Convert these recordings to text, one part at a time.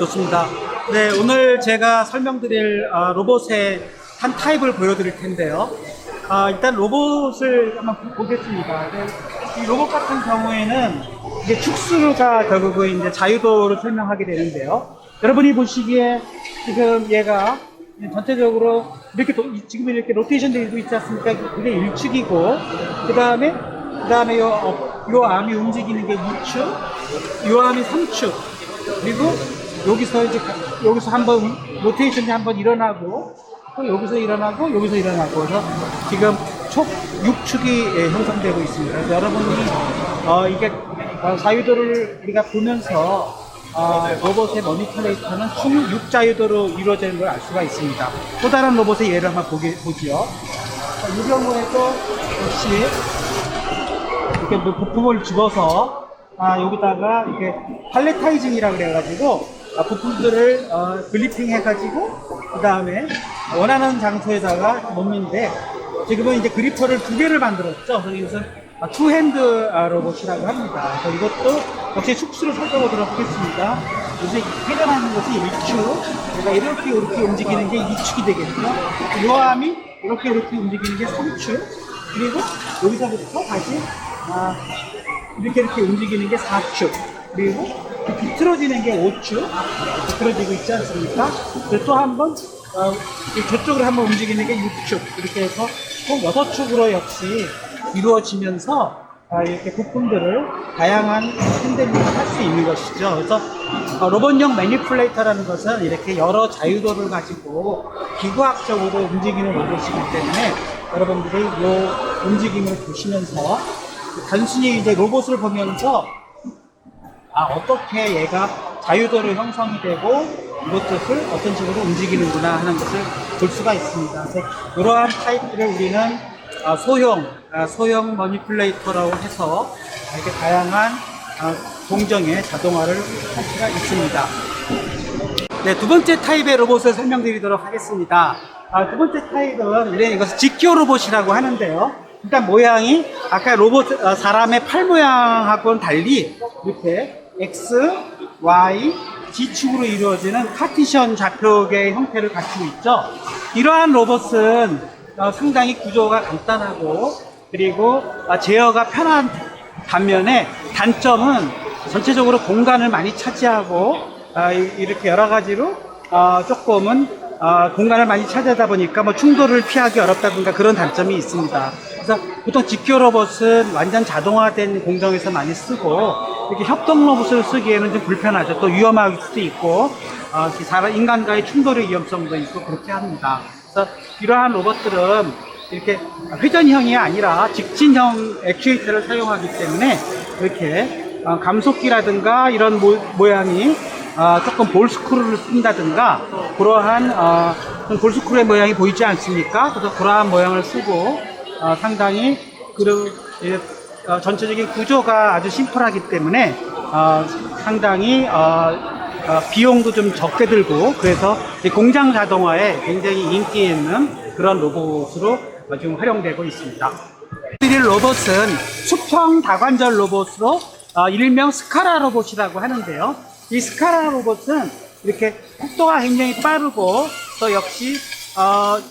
좋습니다. 네, 오늘 제가 설명드릴 로봇의 한 타입을 보여드릴 텐데요. 일단 로봇을 한번 보겠습니다. 네, 이 로봇 같은 경우에는 이제 축수가 결국은 이제 자유도를 설명하게 되는데요. 여러분이 보시기에 지금 얘가 전체적으로 이렇게 지금 이렇게 로테이션 되고 있지 않습니까? 그게 1축이고, 그 다음에 요 암이 움직이는 게 2축, 요 암이 3축, 그리고 여기서 한번 로테이션이 한번 일어나고, 또 여기서 일어나고, 여기서 일어나고, 그래서 지금 총 6축이 형성되고 있습니다. 그래서 여러분이 이게 자유도를 우리가 보면서 로봇의 머니플레이터는 총 6자유도로 이루어지는 걸 알 수가 있습니다. 또 다른 로봇의 예를 한번 보지요. 이 경우에도 역시 이렇게 부품을 집어서 여기다가 이렇게 팔레타이징이라고 그래가지고 부품들을 글리핑 해가지고 그 다음에 원하는 장소에다가 놓는데, 지금은 이제 그리퍼를 2개를 만들었죠. 그래서 이것은 투핸드 로봇이라고 합니다. 그래서 이것도 역시 축수를 살펴보도록 하겠습니다. 요새 회전하는 것이 1축, 그러니까 이렇게 움직이는 게 2축이 되겠죠. 요 암이 이렇게 움직이는 게 3축, 그리고 여기서부터 다시 이렇게 움직이는 게 4축, 그리고 비틀어지는 게 5축, 비틀어지고 있지 않습니까? 그리고 또 한 번 저쪽으로 한번 움직이는 게 6축, 이렇게 해서 총 6축으로 역시 이루어지면서 이렇게 부품들을 다양한 핸들링을 할 수 있는 것이죠. 그래서 로봇용 매니플레이터라는 것은 이렇게 여러 자유도를 가지고 기구학적으로 움직이는 로봇이기 때문에 여러분들이 이 움직임을 보시면서 단순히 이제 로봇을 보면서 어떻게 얘가 자유도로 형성이 되고 이것을 어떤 식으로 움직이는구나 하는 것을 볼 수가 있습니다. 그래서 이러한 타입들을 우리는 소형 머니플레이터라고 해서 이렇게 다양한 공정의 자동화를 할 수가 있습니다. 네, 두 번째 타입의 로봇을 설명드리도록 하겠습니다. 두 번째 타입은 우리는 이것을 GQ 로봇이라고 하는데요. 일단 모양이 아까 사람의 팔 모양하고는 달리 이렇게 X, Y, G축으로 이루어지는 카티션 좌표계의 형태를 갖추고 있죠. 이러한 로봇은 상당히 구조가 간단하고, 그리고 제어가 편한 반면에 단점은 전체적으로 공간을 많이 차지하고 이렇게 여러 가지로 조금은 공간을 많이 차지하다 보니까 충돌을 피하기 어렵다든가 그런 단점이 있습니다. 그래서 보통 GQ 로봇은 완전 자동화된 공정에서 많이 쓰고, 이렇게 협동 로봇을 쓰기에는 좀 불편하죠. 또 위험할 수도 있고, 인간과의 충돌의 위험성도 있고 그렇게 합니다. 그래서 이러한 로봇들은 이렇게 회전형이 아니라 직진형 액추에이터를 사용하기 때문에 이렇게 감속기라든가 이런 모양이 조금 볼스크루를 쓴다든가 그러한 볼스크루의 모양이 보이지 않습니까? 그래서 그러한 모양을 쓰고 상당히 전체적인 구조가 아주 심플하기 때문에 상당히 비용도 좀 적게 들고, 그래서 공장 자동화에 굉장히 인기 있는 그런 로봇으로 지금 활용되고 있습니다. 이 로봇은 수평 다관절 로봇으로 일명 스카라 로봇이라고 하는데요. 이 스카라 로봇은 이렇게 속도가 굉장히 빠르고, 또 역시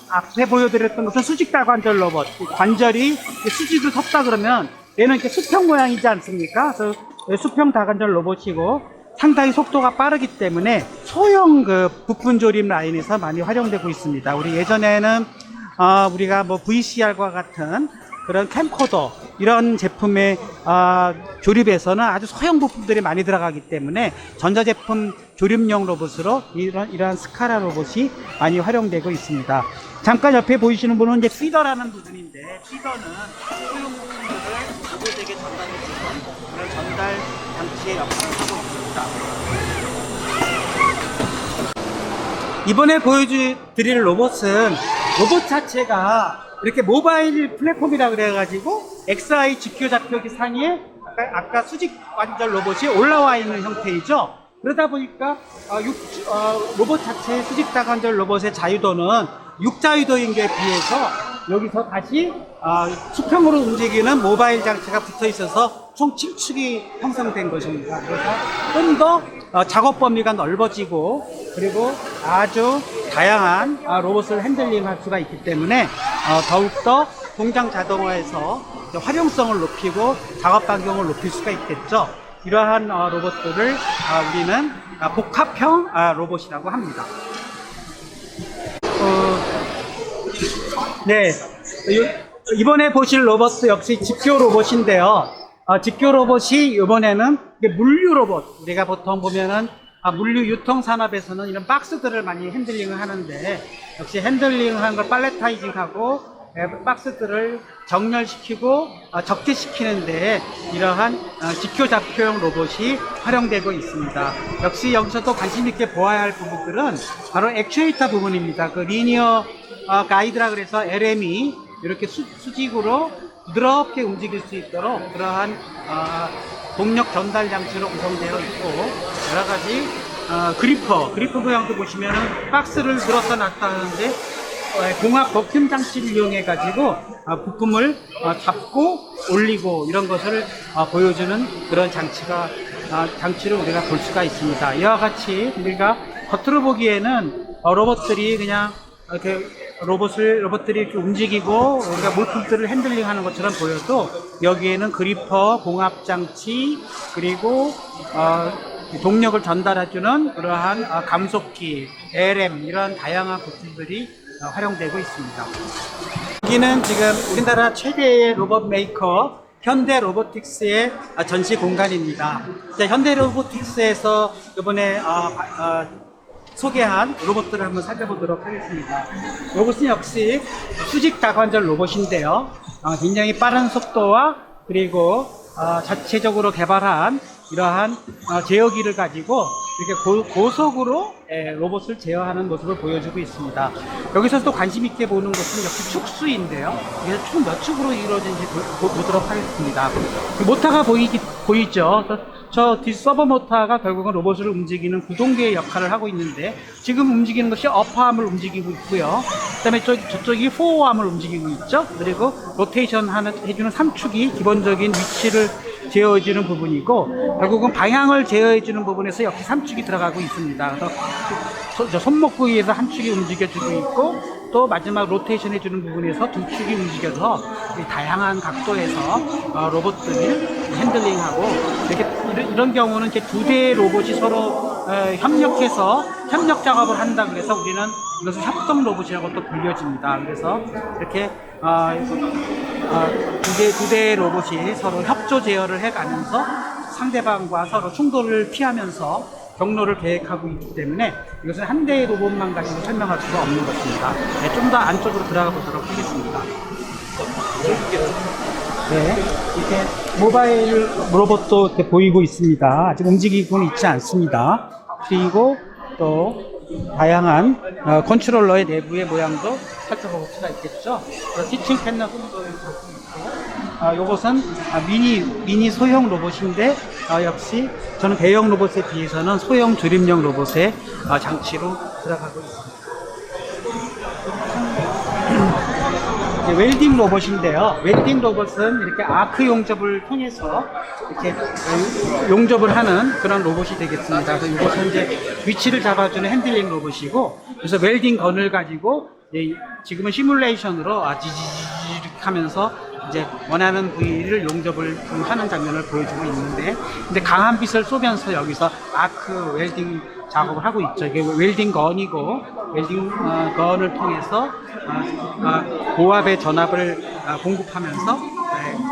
앞에 보여드렸던 것은 수직 다관절 로봇, 관절이 수직을 섰다 그러면 얘는 이렇게 수평 모양이지 않습니까? 그래서 수평 다관절 로봇이고 상당히 속도가 빠르기 때문에 소형 부품 조립 라인에서 많이 활용되고 있습니다. 우리 예전에는 우리가 VCR과 같은 그런 캠코더 이런 제품의 조립에서는 아주 소형 부품들이 많이 들어가기 때문에 전자제품 조립용 로봇으로 이러한 스카라 로봇이 많이 활용되고 있습니다. 잠깐 옆에 보이시는 분은 이제 피더라는 부분인데, 피더는 소형 부품들을 가구에게 전달해주는 그런 전달 장치의 역할을 하고 있습니다. 이번에 보여드릴 로봇은 로봇 자체가 이렇게 모바일 플랫폼이라 그래가지고 XI GQ 좌표기 상위에 아까 수직 관절 로봇이 올라와 있는 형태이죠. 그러다 보니까 로봇 자체의 수직 다관절 로봇의 자유도는 6자유도인 게 비해서 여기서 다시 수평으로 움직이는 모바일 장치가 붙어 있어서 총 7축이 형성된 것입니다. 그래서 좀 더 작업 범위가 넓어지고 그리고 아주 다양한 로봇을 핸들링할 수가 있기 때문에 더욱더 공장 자동화에서 활용성을 높이고 작업 반경을 높일 수가 있겠죠. 이러한 로봇들을 우리는 복합형 로봇이라고 합니다. 네, 이번에 보실 로봇 역시 직교 로봇인데요. 직교 로봇이 이번에는 물류 로봇. 우리가 보통 보면은 물류 유통 산업에서는 이런 박스들을 많이 핸들링을 하는데 역시 핸들링한 걸 팔레타이징하고 박스들을 정렬시키고 적재시키는데 이러한 직교 잡교용 로봇이 활용되고 있습니다. 역시 여기서도 관심 있게 보아야 할 부분들은 바로 액추에이터 부분입니다. 그 리니어 가이드라 그래서 LM이 이렇게 수직으로 부드럽게 움직일 수 있도록 그러한 동력 전달 장치로 구성되어 있고 여러 가지 그리퍼 모양도 보시면은 박스를 늘어서 놨다 하는데 공합 버팀 장치를 이용해 가지고 부품을 잡고 올리고 이런 것을 보여주는 그런 장치를 우리가 볼 수가 있습니다. 이와 같이 우리가 겉으로 보기에는 로봇들이 그냥 이렇게 로봇들이 이렇게 움직이고 우리가 물품들을 핸들링하는 것처럼 보여도 여기에는 그리퍼, 공합장치 그리고 동력을 전달해주는 그러한 감속기, LM 이런 다양한 부품들이 활용되고 있습니다. 여기는 지금 우리나라 최대의 로봇 메이커 현대 로보틱스의 전시 공간입니다. 현대 로보틱스에서 이번에 소개한 로봇들을 한번 살펴보도록 하겠습니다. 이것은 역시 수직 다관절 로봇인데요. 굉장히 빠른 속도와 그리고 자체적으로 개발한 이러한 제어기를 가지고 이렇게 고속으로 로봇을 제어하는 모습을 보여주고 있습니다. 여기서 또 관심 있게 보는 것은 역시 축수인데요. 이게 총 몇 축으로 이루어진지 보도록 하겠습니다. 그 모터가 보이죠? 저 뒷서버 모터가 결국은 로봇을 움직이는 구동계의 역할을 하고 있는데 지금 움직이는 것이 어퍼암을 움직이고 있고요. 그 다음에 저쪽이 포어암을 움직이고 있죠. 그리고 로테이션 해주는 3축이 기본적인 위치를 제어해주는 부분이고 결국은 방향을 제어해주는 부분에서 역시 3축이 들어가고 있습니다. 그래서 손목 부위에서 한 축이 움직여주고 있고 또 마지막 로테이션 해주는 부분에서 두 축이 움직여서 다양한 각도에서 로봇들이 핸들링하고 이런 경우는 이제 두 대의 로봇이 서로 협력해서 협력 작업을 한다 그래서 우리는 이것을 협동 로봇이라고 또 불려집니다. 그래서 이렇게 두 대의 로봇이 서로 협조 제어를 해가면서 상대방과 서로 충돌을 피하면서 경로를 계획하고 있기 때문에 이것은 한 대의 로봇만 가지고 설명할 수가 없는 것입니다. 좀 더 안쪽으로 들어가 보도록 하겠습니다. 네, 이렇게 모바일 로봇도 이렇게 보이고 있습니다. 아직 움직이고는 있지 않습니다. 그리고 또 다양한 컨트롤러의 내부의 모양도 살펴볼 수가 있겠죠. 티칭 패널 정도 있고, 요것은 미니 소형 로봇인데 역시 저는 대형 로봇에 비해서는 소형 조립용 로봇의 장치로 들어가고 있습니다. 웰딩 로봇인데요. 웰딩 로봇은 이렇게 아크 용접을 통해서 이렇게 용접을 하는 그런 로봇이 되겠습니다. 그래서 이것은 이제 위치를 잡아주는 핸들링 로봇이고, 그래서 웰딩 건을 가지고 지금은 시뮬레이션으로 지지직 하면서 이제 원하는 부위를 용접을 하는 장면을 보여주고 있는데, 근데 강한 빛을 쏘면서 여기서 아크 웰딩 작업을 하고 있죠. 이게 웰딩 건이고, 웰딩 건을 통해서 고압의 전압을 공급하면서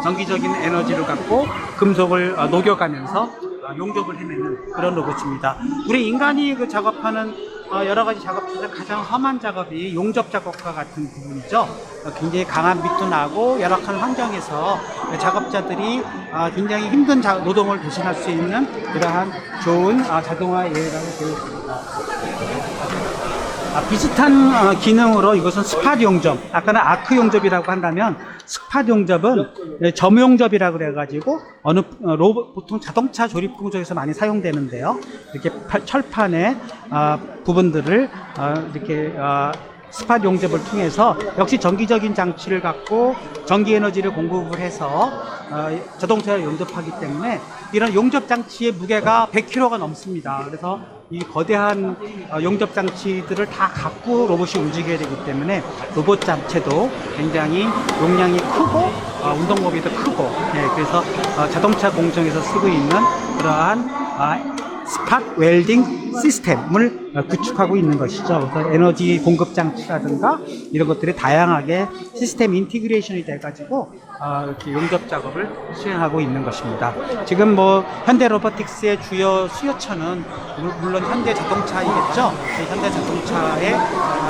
전기적인 에너지를 갖고 금속을 녹여가면서 용접을 해내는 그런 로봇입니다. 우리 인간이 작업하는 여러 가지 작업 중에 가장 험한 작업이 용접 작업과 같은 부분이죠. 굉장히 강한 빛도 나고 열악한 환경에서 작업자들이 굉장히 힘든 노동을 대신할 수 있는 그러한 좋은 자동화 예라고 되었습니다. 비슷한 기능으로 이것은 스팟 용접, 아까는 아크 용접이라고 한다면 스팟 용접은 점 용접이라고 그래가지고 보통 자동차 조립 공정에서 많이 사용되는데요. 이렇게 철판의 부분들을 이렇게 스팟 용접을 통해서 역시 전기적인 장치를 갖고 전기 에너지를 공급을 해서 자동차를 용접하기 때문에 이런 용접 장치의 무게가 100kg가 넘습니다. 그래서 이 거대한 용접 장치들을 다 갖고 로봇이 움직여야 되기 때문에 로봇 자체도 굉장히 용량이 크고 운동범위도 크고, 그래서 자동차 공정에서 쓰고 있는 그러한 스팟 웰딩 시스템을 구축하고 있는 것이죠. 그래서 에너지 공급 장치라든가 이런 것들이 다양하게 시스템 인티그레이션이 돼가지고 이렇게 용접 작업을 수행하고 있는 것입니다. 지금 뭐 현대 로보틱스의 주요 수요처는 물론 현대 자동차이겠죠. 현대 자동차의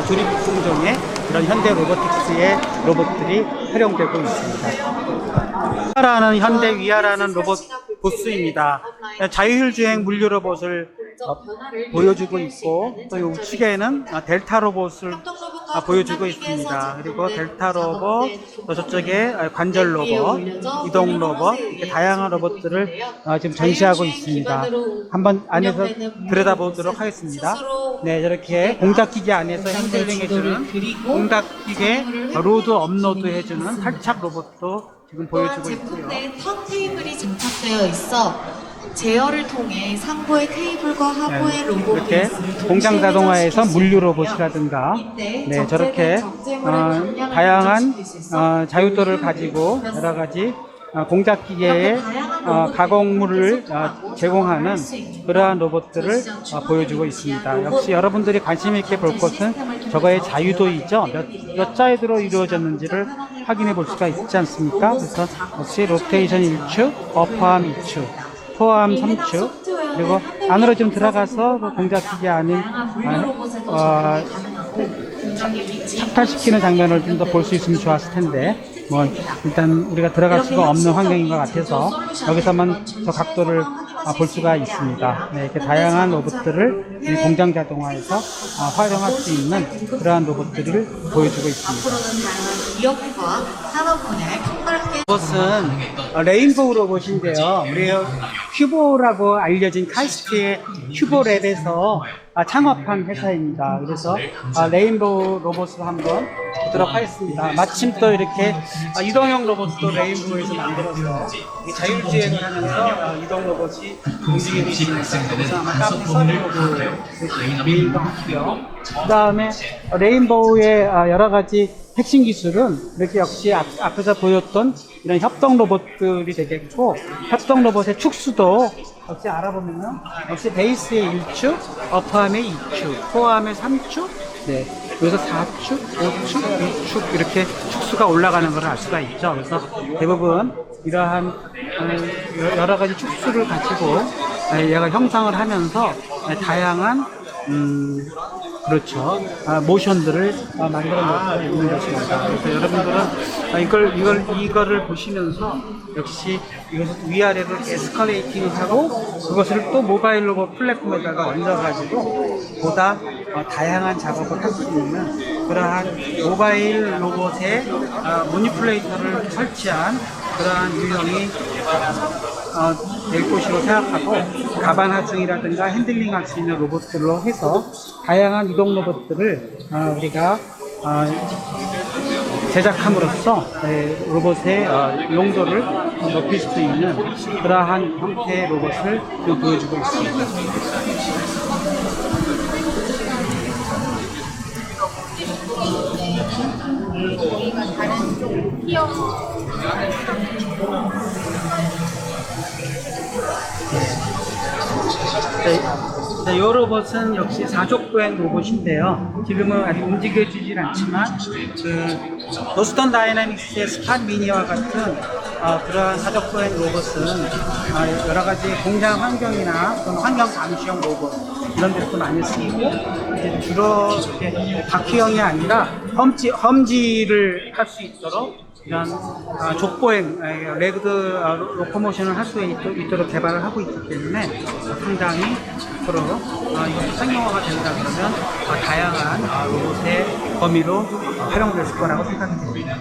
조립 공정에 이런 현대 로보틱스의 로봇들이 활용되고 있습니다. 위아라는 현대 위아라는 로봇 보스입니다. 자율주행 물류 로봇을 보여주고 있고, 또 이 우측에는 델타 로봇을 보여주고 있습니다. 그리고 델타 로봇, 또 저쪽에 관절 로봇, 이동 로봇, 이렇게 다양한 로봇들을 지금 전시하고 있습니다. 한번 안에서 들여다보도록 하겠습니다. 네, 저렇게 공작기계 안에서 핸들링해주는 공작기계 로드 업로드 해주는 탈착 로봇도 지금 보여주고 있고요. 제품 턴 테이블이 장착되어 있어 제어를 통해 상부의 테이블과 하부의 로봇 이렇게 공장 자동화에서 물류 로봇이라든가 저렇게 다양한 자유도를 가지고 여러 가지 공작기계의 가공물을 제공하는 그러한 로봇들을 보여주고 있습니다. 역시 여러분들이 관심 있게 볼 것은 저거의 자유도이죠. 몇 자유도로 이루어졌는지를 확인해 볼 수가 있지 않습니까? 그래서 역시 로테이션 1축, 어퍼암 2축, 포암 3축, 그리고 안으로 좀 들어가서 공작기계 안에 착탈시키는 장면을 좀 더 볼 수 있으면 좋았을 텐데, 뭐 일단 우리가 들어갈 수가 없는 환경인 것 같아서 여기서만 저 각도를 볼 수가 있습니다. 네, 이렇게 다양한 로봇들을 이 공장 자동화에서 활용할 수 있는 그러한 로봇들을 보여주고 있습니다. 기업과 산업군의 폭발계 로봇은 레인보우 로봇인데요. 우리 큐보라고 알려진 카이스트의 큐보랩에서 창업한 회사입니다. 그래서 레인보우 로봇을 한번 보도록 하겠습니다. 마침 또 이렇게 이동형 로봇도 레인보우에서 만들어서 자율주행을 하면서 이동 로봇이 움직이고 있습니다. 그래서 아마 카페 서브 로봇이 같고요. 그 다음에 레인보우의 여러 가지 핵심 기술은 이렇게 역시 앞에서 보였던 이런 협동 로봇들이 되겠고, 협동 로봇의 축수도 역시 알아보면은 역시 베이스의 1축, 어퍼암의 2축, 코어암의 3축, 여기서 4축, 5축, 6축 이렇게 축수가 올라가는 걸 알 수가 있죠. 그래서 대부분 이러한 여러 가지 축수를 가지고 얘가 형상을 하면서 다양한 그렇죠. 모션들을 만들어내고 있는 것입니다. 그래서 여러분들은 이거를 보시면서 역시 이것을 위아래로 에스컬레이팅하고 그것을 또 모바일 로봇 플랫폼에다가 얹어가지고 보다 다양한 작업을 할 수 있는 그러한 모바일 로봇의 모니플레이터를 설치한 그러한 유형이 될 것이라고 생각하고, 가반 하중이라든가 핸들링 할 수 있는 로봇들로 해서 다양한 이동 로봇들을 우리가 제작함으로써 로봇의 용도를 높일 수 있는 그러한 형태의 로봇을 보여주고 있습니다. 이 로봇은 역시 사족보행 로봇인데요. 지금은 아직 움직여주질 않지만 보스턴 다이내믹스의 스팟 미니와 같은 그러한 사족보행 로봇은 여러 가지 공장 환경이나 환경 감시용 로봇 이런 데도 많이 쓰이고, 이제 주로 이렇게 바퀴형이 아니라 험지를 할 수 있도록 이런 족보행, 레그드 로코모션을 할 수 있도록 개발을 하고 있기 때문에 상당히 앞으로 이것이 상용화가 된다 그러면 다양한 로봇의 범위로 활용될 거라고 생각이 됩니다.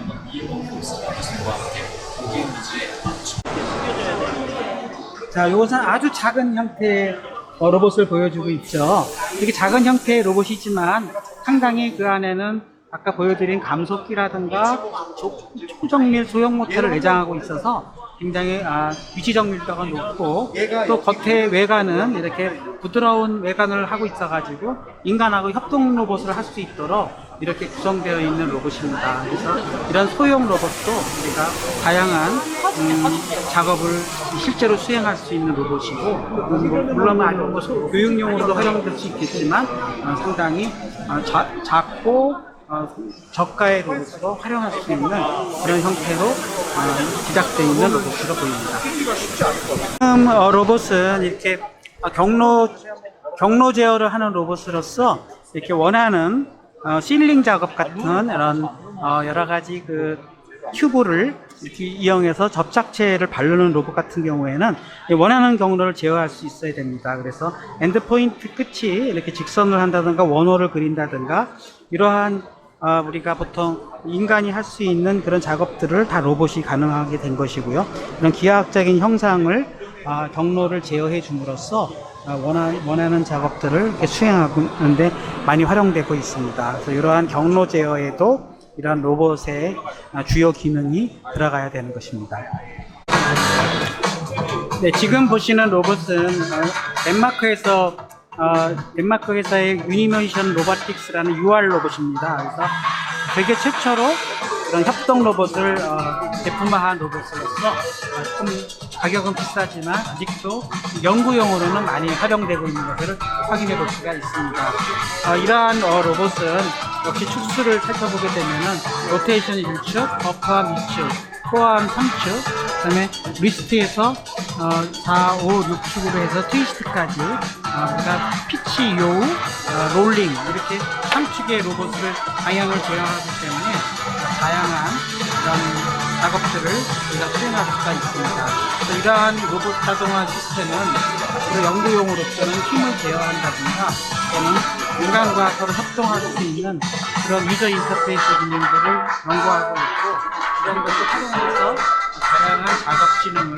자, 이것은 아주 작은 형태의 로봇을 보여주고 있죠. 이렇게 작은 형태의 로봇이지만 상당히 그 안에는 아까 보여드린 감속기라든가 초정밀 소형 모터를 내장하고 있어서 굉장히 위치 정밀도가 높고, 또 겉에 외관은 이렇게 부드러운 외관을 하고 있어가지고 인간하고 협동 로봇을 할 수 있도록 이렇게 구성되어 있는 로봇입니다. 그래서 이런 소형 로봇도 우리가 다양한 작업을 실제로 수행할 수 있는 로봇이고, 물론 교육용으로도 활용될 수 있겠지만 상당히 작고 저가의 로봇으로 활용할 수 있는 그런 형태로 제작되어 있는 로봇으로 보입니다. 지금 로봇은 이렇게 경로 제어를 하는 로봇으로서 이렇게 원하는 실링 작업 같은 이런 여러 가지 그 튜브를 이렇게 이용해서 접착체를 바르는 로봇 같은 경우에는 원하는 경로를 제어할 수 있어야 됩니다. 그래서 엔드포인트 끝이 이렇게 직선을 한다든가 원호를 그린다든가 이러한 우리가 보통 인간이 할 수 있는 그런 작업들을 다 로봇이 가능하게 된 것이고요. 이런 기하학적인 형상을 경로를 제어해 줌으로써 원하는 작업들을 이렇게 수행하는데 많이 활용되고 있습니다. 그래서 이러한 경로 제어에도 이러한 로봇의 주요 기능이 들어가야 되는 것입니다. 네, 지금 보시는 로봇은 덴마크 회사의 유니모션 로보틱스라는 UR 로봇입니다. 그래서 세계 최초로 그런 협동 로봇을 제품화한 로봇으로서 조금 가격은 비싸지만 아직도 연구용으로는 많이 활용되고 있는 것을 확인해 볼 수가 있습니다. 이러한 로봇은 역시 축수를 살펴보게 되면은 로테이션 1축, 버퍼함 2축, 코어함 3축, 그 다음에 리스트에서 4, 5, 6축으로 해서 트위스트까지, 그러니까 피치, 요우, 롤링 이렇게 3축의 로봇을 방향을 제어하기 때문에 다양한 그런 작업들을 우리가 수행할 수가 있습니다. 그래서 이러한 로봇 자동화 시스템은 앞으로 연구용으로서는 힘을 제어한다든가 또는 인간과 서로 협동할 수 있는 그런 유저 인터페이스 기능들을 연구하고 있고, 이런 것을 활용해서 다양한 작업 기능을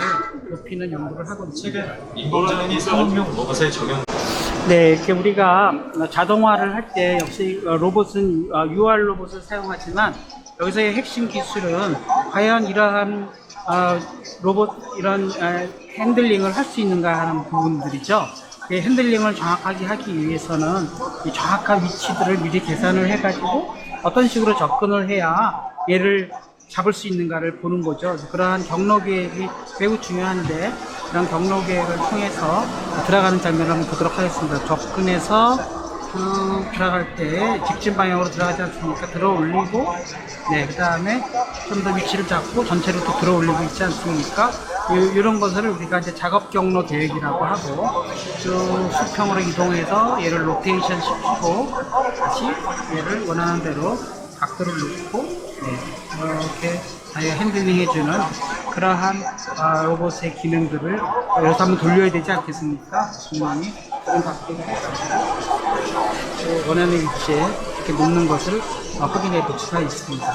높이는 연구를 하고 있습니다. 인공지능이 상업용 로봇에 적용. 네, 이렇게 우리가 자동화를 할 때 역시 로봇은 UR 로봇을 사용하지만 여기서의 핵심 기술은 과연 이러한 로봇 이런 핸들링을 할 수 있는가 하는 부분들이죠. 그 핸들링을 정확하게 하기 위해서는 이 정확한 위치들을 미리 계산을 해가지고 어떤 식으로 접근을 해야 얘를 잡을 수 있는가를 보는 거죠. 그러한 경로 계획이 매우 중요한데, 그런 경로 계획을 통해서 들어가는 장면을 한번 보도록 하겠습니다. 접근해서 들어갈 때 직진 방향으로 들어가지 않습니까? 들어 올리고, 네, 그 다음에 좀 더 위치를 잡고 전체로 또 들어 올리고 있지 않습니까? 이런 것을 우리가 이제 작업 경로 계획이라고 하고, 쭉 수평으로 이동해서 얘를 로테이션 시키고 다시 얘를 원하는 대로 각도를 놓고, 네, 이렇게 핸들링 해주는 그러한 로봇의 기능들을 여기서 한번 돌려야 되지 않겠습니까? 분명히 그런 각도를 원하는 위치에 이렇게 놓는 것을 확인해 볼 수가 있습니다.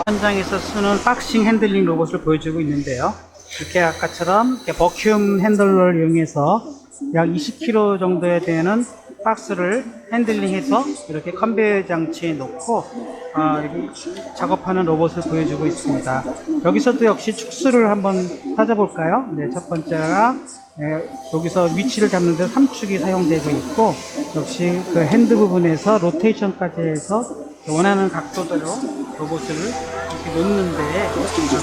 현장에서 쓰는 박싱 핸들링 로봇을 보여주고 있는데요. 이렇게 아까처럼 이렇게 버큐um 핸들러를 이용해서 약 20kg 정도에 되는 박스를 핸들링해서 이렇게 컨베이어 장치에 놓고 이렇게 작업하는 로봇을 보여주고 있습니다. 여기서도 역시 축수를 한번 찾아볼까요? 네, 첫 번째가 여기서 위치를 잡는 데 3축이 사용되고 있고, 역시 그 핸드 부분에서 로테이션까지 해서 원하는 각도대로 로봇을 이렇게 놓는데,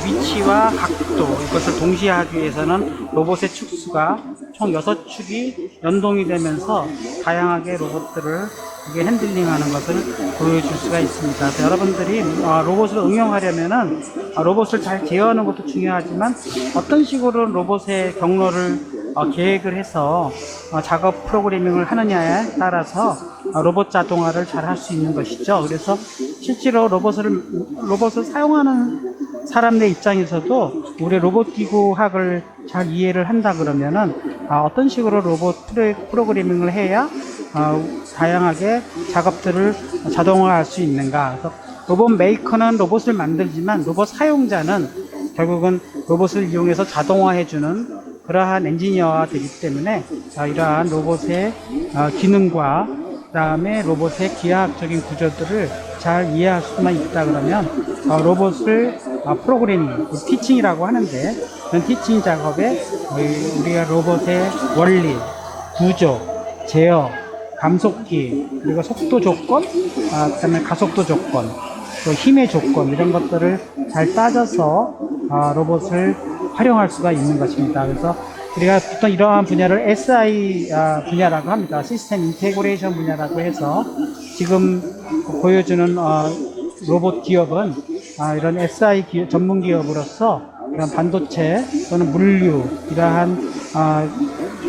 위치와 각도 이것을 동시에 하기 위해서는 로봇의 축수가 총 6축이 연동이 되면서 다양하게 로봇들을 이게 핸들링하는 것을 보여줄 수가 있습니다. 그래서 여러분들이 로봇을 응용하려면은 로봇을 잘 제어하는 것도 중요하지만 어떤 식으로 로봇의 경로를 계획을 해서 작업 프로그래밍을 하느냐에 따라서 로봇 자동화를 잘 할 수 있는 것이죠. 그래서 실제로 로봇을 사용하는 사람의 입장에서도 우리 로봇 기구학을 잘 이해를 한다 그러면은 어떤 식으로 로봇 프로그래밍을 해야 다양하게 작업들을 자동화할 수 있는가. 그래서 로봇 메이커는 로봇을 만들지만 로봇 사용자는 결국은 로봇을 이용해서 자동화해주는 그러한 엔지니어가 되기 때문에 이러한 로봇의 기능과 그 다음에 로봇의 기하학적인 구조들을 잘 이해할 수만 있다 그러면 로봇을 프로그래밍, 티칭이라고 하는데 그런 티칭 작업에 우리가 로봇의 원리, 구조, 제어, 감속기, 그리고 속도 조건, 그 다음에 가속도 조건, 또 힘의 조건 이런 것들을 잘 따져서 로봇을 활용할 수가 있는 것입니다. 그래서 우리가 보통 이러한 분야를 SI 분야라고 합니다. 시스템 인테그레이션 분야라고 해서 지금 보여주는 로봇 기업은 이런 SI 전문 기업으로서 이런 반도체 또는 물류 이러한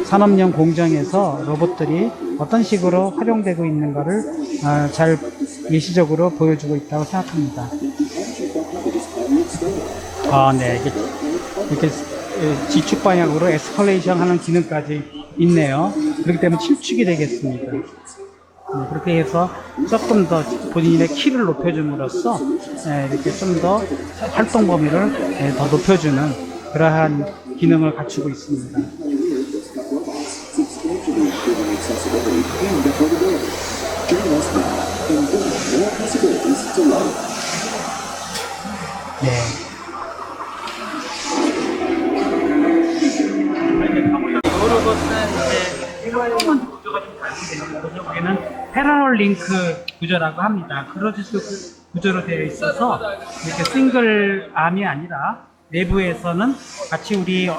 산업용 공정에서 로봇들이 어떤 식으로 활용되고 있는가를 잘 예시적으로 보여주고 있다고 생각합니다. 네, 이렇게 지축 방향으로 에스컬레이션 하는 기능까지 있네요. 그렇기 때문에 실축이 되겠습니다. 그렇게 해서 조금 더 본인의 키를 높여줌으로써 이렇게 좀 더 활동 범위를 더 높여주는 그러한 기능을 갖추고 있습니다. 네. 이 로봇은 이제 조금만 구조가 좀 다른데요. 그래서 우리는 패러럴 링크 구조라고 합니다. 크로스 구조로 되어 있어서 이렇게 싱글 암이 아니라 내부에서는 같이 우리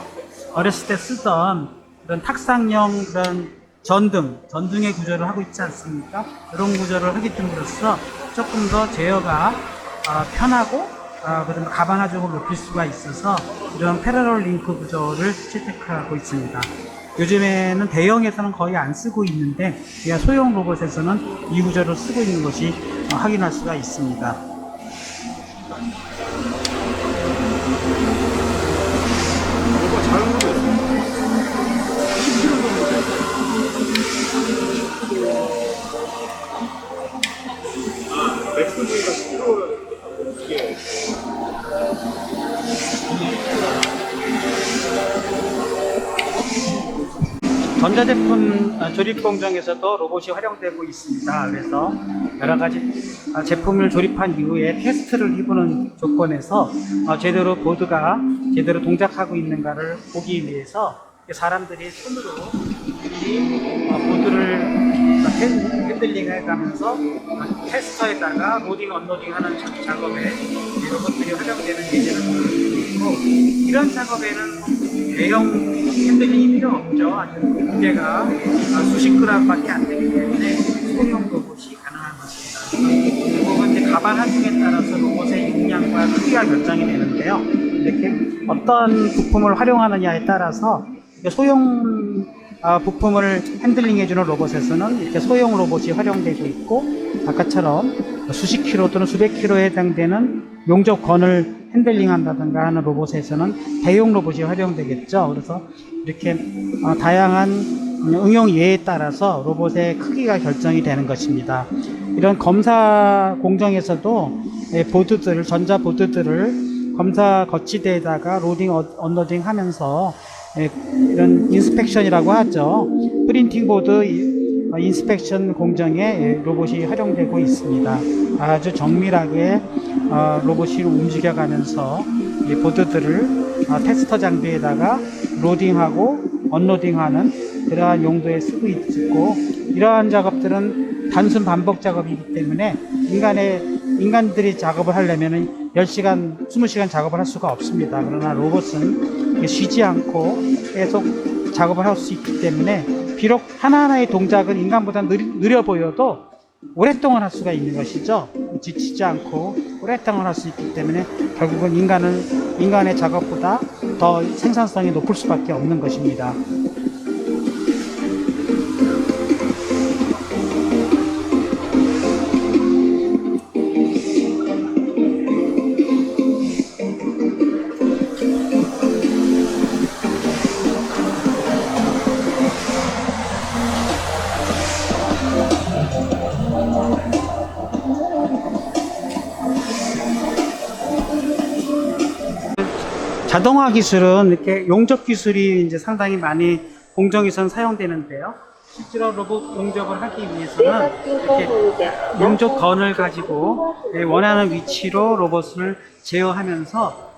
어렸을 때 쓰던 그런 탁상형 그런 전등의 구조를 하고 있지 않습니까? 그런 구조를 하기 뜸으로써 조금 더 제어가 편하고 그다음에 가방 하중을 높일 수가 있어서 이런 패러럴 링크 구조를 채택하고 있습니다. 요즘에는 대형에서는 거의 안 쓰고 있는데 소형 로봇에서는 이 구조를 쓰고 있는 것이 확인할 수가 있습니다. 전자제품 조립 공정에서도 로봇이 활용되고 있습니다. 그래서 여러 가지 제품을 조립한 이후에 테스트를 해보는 조건에서 제대로 보드가 제대로 동작하고 있는가를 보기 위해서 사람들이 손으로 보드를 핸들링 해가면서 테스터에다가 로딩 언로딩 하는 작업에 로봇들이 활용되는 예제를 보여주고 있고, 이런 작업에는 대형 핸들링이 필요 없죠. 아주 무게가 수십 그램밖에 안 되기 때문에 소형 로봇이 가능한 것입니다. 그리고 이제 가방 하중에 따라서 로봇의 용량과 크기가 결정이 되는데요. 이렇게 어떤 부품을 활용하느냐에 따라서 소형 부품을 핸들링 해주는 로봇에서는 이렇게 소형 로봇이 활용되고 있고, 아까처럼 수십 킬로 또는 수백 킬로에 해당되는 용접권을 핸들링 한다든가 하는 로봇에서는 대형 로봇이 활용되겠죠. 그래서 이렇게 다양한 응용 예에 따라서 로봇의 크기가 결정이 되는 것입니다. 이런 검사 공정에서도 보드들을, 전자 보드들을 검사 거치대에다가 로딩 언로딩 하면서 이런 인스펙션이라고 하죠. 프린팅 보드 인스펙션 공정에 로봇이 활용되고 있습니다. 아주 정밀하게 로봇이 움직여가면서 이 보드들을 테스터 장비에다가 로딩하고 언로딩하는 그러한 용도에 쓰고 있고, 이러한 작업들은 단순 반복 작업이기 때문에 인간들이 작업을 하려면 10시간, 20시간 작업을 할 수가 없습니다. 그러나 로봇은 쉬지 않고 계속 작업을 할 수 있기 때문에 비록 하나하나의 동작은 인간보다 느려 보여도 오랫동안 할 수가 있는 것이죠. 지치지 않고 오랫동안 할 수 있기 때문에 결국은 인간의 작업보다 더 생산성이 높을 수밖에 없는 것입니다. 자동화 기술은 이렇게 용접 기술이 이제 상당히 많이 공정에선 사용되는데요. 실제로 로봇 용접을 하기 위해서는 이렇게 용접건을 가지고 원하는 위치로 로봇을 제어하면서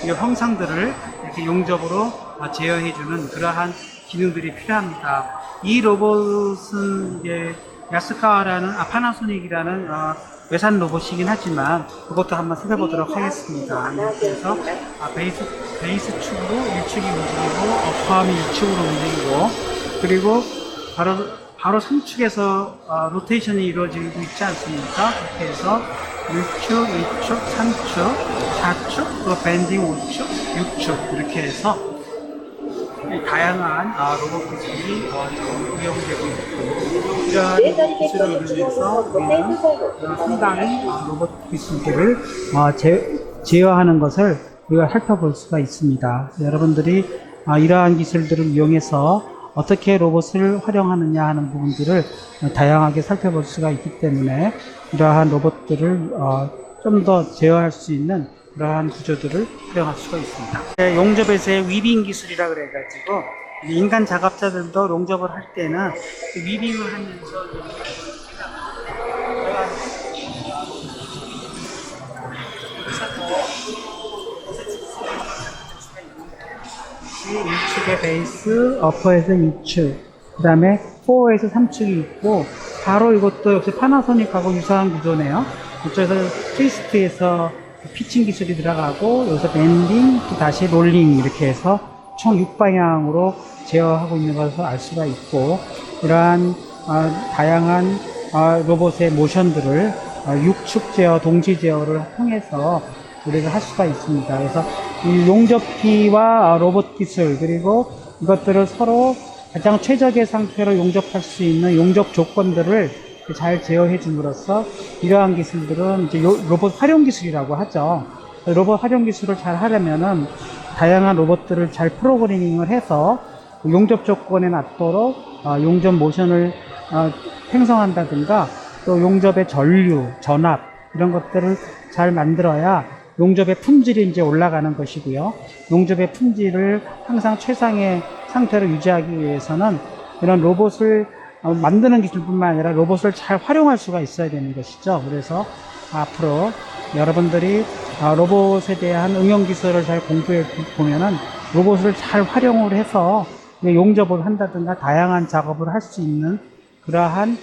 이 형상들을 이렇게 용접으로 제어해주는 그러한 기능들이 필요합니다. 이 로봇은 이제 야스카와라는 파나소닉이라는 외산 로봇이긴 하지만 그것도 한번 살펴보도록 하겠습니다. 그래서 베이스 축으로 1축이 움직이고 어퍼암이 2축으로 움직이고 그리고 바로 3축에서 로테이션이 이루어지고 있지 않습니까? 그렇게 해서 1축, 2축, 3축, 4축, 또 밴딩 5축, 6축 이렇게 해서 다양한 로봇 기술이 운영되고 있고 이러한 기술을 위해서 우리는 상당히 로봇 기술들을 제어하는 것을 우리가 살펴볼 수가 있습니다. 여러분들이 이러한 기술들을 이용해서 어떻게 로봇을 활용하느냐 하는 부분들을 다양하게 살펴볼 수가 있기 때문에 이러한 로봇들을 좀 더 제어할 수 있는 그러한 구조들을 활용할 수가 있습니다. 용접에서의 위빙 기술이라 그래가지고 인간 작업자들도 용접을 할 때는 위빙을 하면서 이 1축의 베이스, 어퍼에서 2축, 그 다음에 4에서 3축이 있고 바로 이것도 역시 파나소닉하고 유사한 구조네요. 이쪽에서 트위스트에서 피칭 기술이 들어가고 여기서 밴딩, 또 다시 롤링 이렇게 해서 총 6방향으로 제어하고 있는 것을 알 수가 있고 이러한 다양한 로봇의 모션들을 6축 제어, 동시 제어를 통해서 우리가 할 수가 있습니다. 그래서 이 용접기와 로봇 기술 그리고 이것들을 서로 가장 최적의 상태로 용접할 수 있는 용접 조건들을 잘 제어해 줌으로써 이러한 기술들은 이제 로봇 활용 기술이라고 하죠. 로봇 활용 기술을 잘 하려면은 다양한 로봇들을 잘 프로그래밍을 해서 용접 조건에 맞도록 용접 모션을 생성한다든가 또 용접의 전류, 전압 이런 것들을 잘 만들어야 용접의 품질이 이제 올라가는 것이고요. 용접의 품질을 항상 최상의 상태로 유지하기 위해서는 이런 로봇을 만드는 기술뿐만 아니라 로봇을 잘 활용할 수가 있어야 되는 것이죠. 그래서 앞으로 여러분들이 로봇에 대한 응용 기술을 잘 공부해 보면은 로봇을 잘 활용을 해서 용접을 한다든가 다양한 작업을 할 수 있는 그러한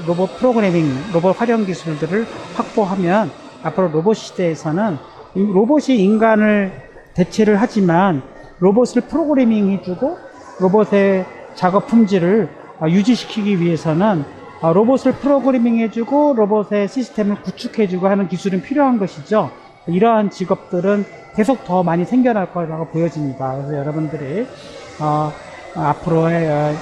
로봇 프로그래밍, 로봇 활용 기술들을 확보하면 앞으로 로봇 시대에서는 로봇이 인간을 대체를 하지만 로봇을 프로그래밍 해주고 로봇의 작업 품질을 유지시키기 위해서는 로봇을 프로그래밍 해주고 로봇의 시스템을 구축해주고 하는 기술은 필요한 것이죠. 이러한 직업들은 계속 더 많이 생겨날 거라고 보여집니다. 그래서 여러분들이 앞으로의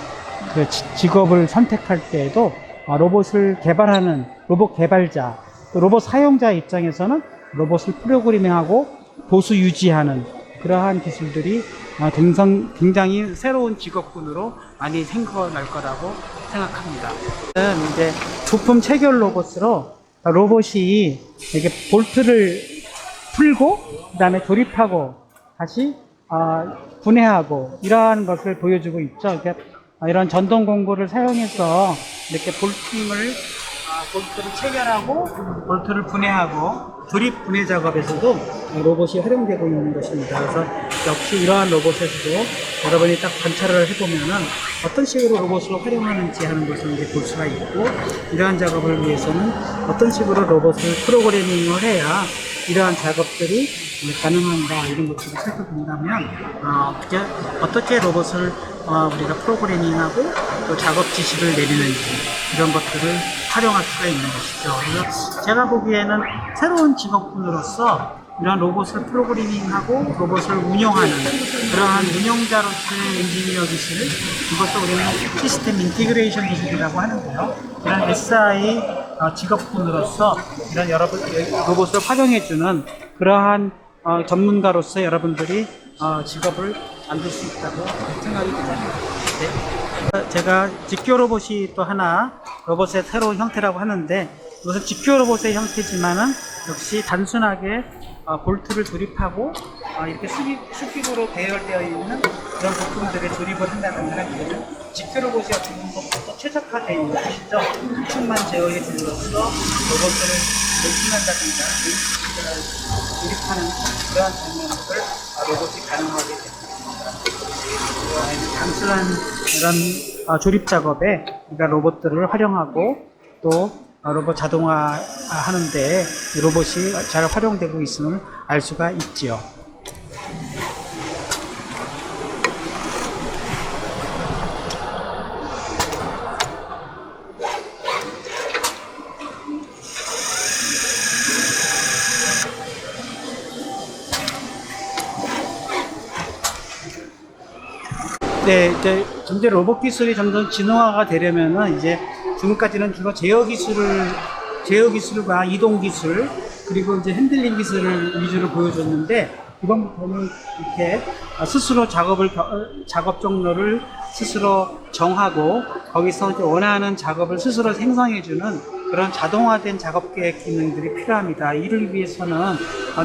그 직업을 선택할 때에도 로봇을 개발하는 로봇 개발자, 또 로봇 사용자 입장에서는 로봇을 프로그래밍하고 보수 유지하는 그러한 기술들이 굉장히 새로운 직업군으로 많이 생겨날 거라고 생각합니다. 이제 부품 체결 로봇으로 로봇이 이렇게 볼트를 풀고 그 다음에 조립하고 다시 분해하고 이러한 것을 보여주고 있죠. 이런 전동 공구를 사용해서 이렇게 볼트를 체결하고 볼트를 분해하고 조립 분해 작업에서도 로봇이 활용되고 있는 것입니다. 그래서 역시 이러한 로봇에서도 여러분이 딱 관찰을 해보면은 어떤 식으로 로봇을 활용하는지 하는 것을 이제 볼 수가 있고 이러한 작업을 위해서는 어떤 식으로 로봇을 프로그래밍을 해야 이러한 작업들이 가능한가 이런 것들을 살펴본다면 어떻게 로봇을 우리가 프로그래밍하고 또 작업 지시를 내리는지 이런 것들을 활용할 수가 있는 것이죠. 그래서 제가 보기에는 새로운 직업군으로서 이런 로봇을 프로그래밍하고 로봇을 운영하는 그러한 운영자로서의 엔지니어 기술 이것도 우리는 시스템 인티그레이션 기술이라고 하는데요. 이런 SI 직업군으로서 이런 여러분 로봇을 활용해주는 그러한 전문가로서 여러분들이 직업을 만들 수 있다고 생각이 듭니다. 네. 제가 직교 로봇이 또 하나 로봇의 새로운 형태라고 하는데 이것은 직교 로봇의 형태지만은 역시 단순하게 볼트를 조립하고 이렇게 수직으로 배열되어 있는 그런 부품들을 조립을 한다든가 이거는 직표 로봇이 어떻게 보면 더 최적화되어 있는 것이죠. 축만 제어해 줌으로써 로봇들을 매칭한다든가 조립하는 그러한 장면들을 로봇이 가능하게 됩니다. 단순한 이런 조립 작업에 우리가 로봇들을 활용하고 또 로봇 자동화 하는데 로봇이 잘 활용되고 있음을 알 수가 있지요. 네, 이제 점점 로봇 기술이 점점 진화가 되려면은 이제 지금까지는 주로 제어 기술과 이동 기술 그리고 이제 핸들링 기술을 위주로 보여줬는데 이번부터는 이렇게 스스로 작업 경로를 스스로 정하고 거기서 이제 원하는 작업을 스스로 생성해주는 그런 자동화된 작업 계획 기능들이 필요합니다. 이를 위해서는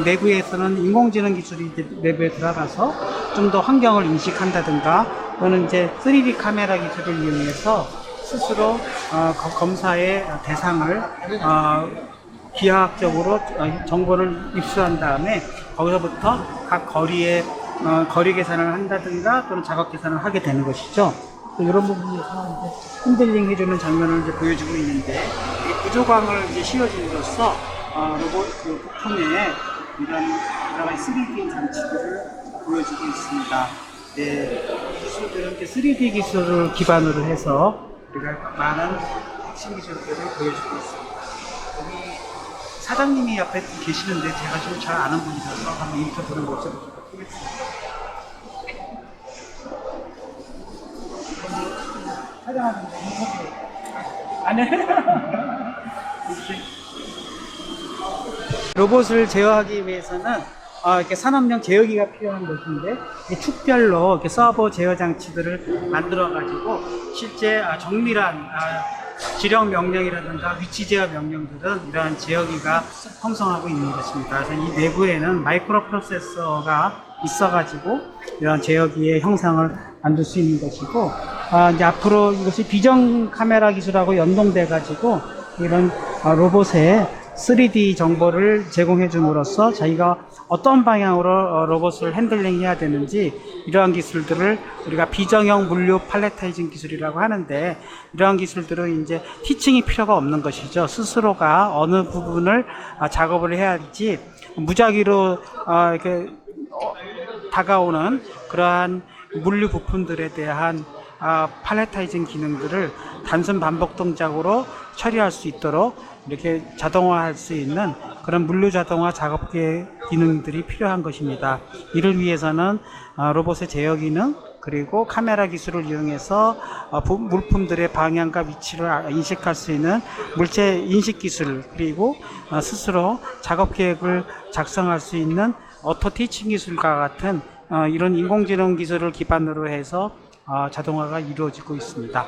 내부에서는 인공지능 기술이 이제 내부에 들어가서 좀 더 환경을 인식한다든가 또는 이제 3D 카메라 기술을 이용해서 스스로 검사의 대상을 기하학적으로 정보를 입수한 다음에 거기서부터 각 거리에 거리 계산을 한다든가 또는 작업 계산을 하게 되는 것이죠. 이런 부분에서 이제 핸들링 해주는 장면을 이제 보여주고 있는데 이 구조광을 이제 씌워줌으로써 로봇 그 부품에 이런 여러 가지 3D 장치들을 보여주고 있습니다. 네, 기술들은 이제 3D 기술을 기반으로 해서 우리가 많은 핵심 기술들을 보여주고 있습니다. 여기 사장님이 옆에 계시는데 제가 좀 잘 아는 분이라서 한번 인터뷰를 모셔보도록 하겠습니다. 촬영하는데 인터뷰 안 해? 로봇을 제어하기 위해서는 이렇게 산업용 제어기가 필요한 것인데 이 축별로 이렇게 서버 제어 장치들을 만들어 가지고 실제 정밀한 지령 명령이라든가 위치 제어 명령들은 이러한 제어기가 형성하고 있는 것입니다. 그래서 이 내부에는 마이크로 프로세서가 있어 가지고 이러한 제어기의 형상을 만들 수 있는 것이고 이제 앞으로 이것이 비전 카메라 기술하고 연동돼 가지고 이런 로봇의 3D 정보를 제공해 줌으로써 자기가 어떤 방향으로 로봇을 핸들링 해야 되는지 이러한 기술들을 우리가 비정형 물류 팔레타이징 기술이라고 하는데 이러한 기술들은 이제 티칭이 필요가 없는 것이죠. 스스로가 어느 부분을 작업을 해야 할지 무작위로 이렇게 다가오는 그러한 물류 부품들에 대한 팔레타이징 기능들을 단순 반복 동작으로 처리할 수 있도록 이렇게 자동화할 수 있는 그런 물류 자동화 작업계 기능들이 필요한 것입니다. 이를 위해서는 로봇의 제어 기능 그리고 카메라 기술을 이용해서 물품들의 방향과 위치를 인식할 수 있는 물체 인식 기술 그리고 스스로 작업 계획을 작성할 수 있는 오토 티칭 기술과 같은 이런 인공지능 기술을 기반으로 해서 자동화가 이루어지고 있습니다.